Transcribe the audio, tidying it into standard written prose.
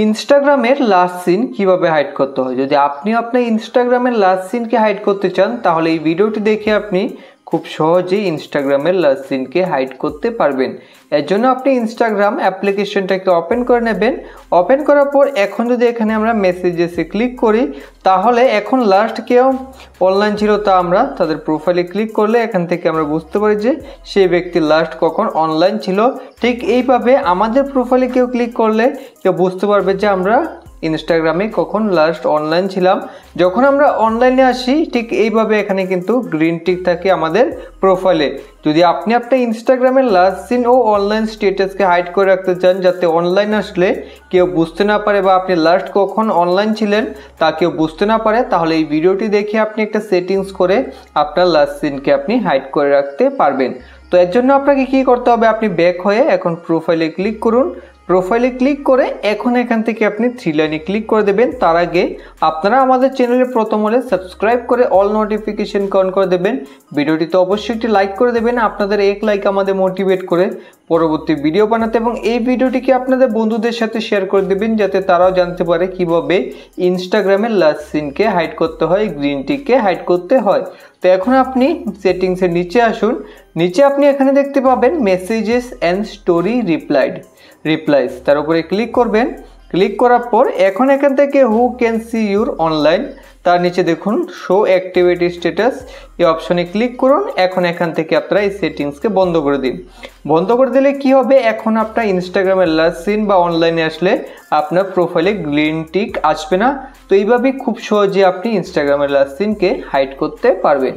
ইনস্টাগ্রামের last scene কিভাবে hide করতে হয়। যদি আপনি আপনার ইনস্টাগ্রামের লাস্ট সিনকে হাইড করতে চান তাহলে এই ভিডিওটি দেখে আপনি খুব সহজেই ইনস্টাগ্রামের লাস্ট সিনকে হাইড করতে পারবেন। এর জন্য আপনি ইনস্টাগ্রাম অ্যাপ্লিকেশনটাকে ওপেন করে নেবেন। ওপেন করার পর এখন যদি এখানে আমরা মেসেজেসে ক্লিক করি তাহলে এখন লাস্ট কেউ অনলাইন ছিল তা আমরা তাদের প্রোফাইলে ক্লিক করলে এখান থেকে আমরা বুঝতে পারি যে সেই ব্যক্তি লাস্ট কখন অনলাইন ছিল। ঠিক এইভাবে আমাদের প্রোফাইলে কেউ ক্লিক করলে কেউ বুঝতে পারবে যে আমরা ইনস্টাগ্রামে কখন লাস্ট অনলাইন ছিলাম। যখন আমরা অনলাইনে আসি ঠিক এইভাবে এখানে কিন্তু গ্রিন টিক থাকে আমাদের প্রোফাইলে। যদি আপনি আপনার ইনস্টাগ্রামের লাস্ট সিন ও অনলাইন স্ট্যাটাসকে হাইড করে রাখতে চান যাতে অনলাইন আসলে কেউ বুঝতে না পারে বা আপনি লাস্ট কখন অনলাইন ছিলেন তা কেউ বুঝতে না পারে, তাহলে এই ভিডিওটি দেখে আপনি একটা সেটিংস করে আপনার লাস্ট সিনকে আপনি হাইড করে রাখতে পারবেন। তো এর জন্য আপনাকে কি করতে হবে, আপনি ব্যাক হয়ে এখন প্রোফাইলে ক্লিক করুন। প্রোফাইলে ক্লিক করে এখন এখান থেকে আপনি থ্রি লাইনে ক্লিক করে দেবেন। তার আগে আপনারা আমাদের চ্যানেলে প্রথম হলে সাবস্ক্রাইব করে অল নোটিফিকেশন অন করে দেবেন। ভিডিওটিতে অবশ্যই একটি লাইক করে দেবেন, আপনাদের এক লাইক আমাদের মোটিভেট করে পরবর্তী ভিডিও বানাতে, এবং এই ভিডিওটিকে আপনাদের বন্ধুদের সাথে শেয়ার করে দেবেন যাতে তারাও জানতে পারে কিভাবে ইনস্টাগ্রামের লাস্ট সিনকে হাইড করতে হয়, গ্রিন টিককে হাইড করতে হয়। তো এখন আপনি সেটিংসের নিচে আসুন। নিচে আপনি এখানে দেখতে পাবেন মেসেজেস অ্যান্ড স্টোরি রিপ্লাইস, তার উপরে ক্লিক করবেন। ক্লিক করার পর এখন এখান থেকে who can see your online, তার নিচে দেখুন শো অ্যাক্টিভিটি স্ট্যাটাস, এই অপশনে ক্লিক করুন। এখন এখান থেকে আপনারা এই সেটিংসকে বন্ধ করে দিন। বন্ধ করে দিলে কি হবে, এখন আপনার ইনস্টাগ্রামের লাস্ট সিন বা অনলাইনে আসলে আপনার প্রোফাইলে গ্রিন টিক আসবে না। তো এইভাবে খুব সহজে আপনি ইনস্টাগ্রামের লাস্ট সিনকে হাইড করতে পারবেন।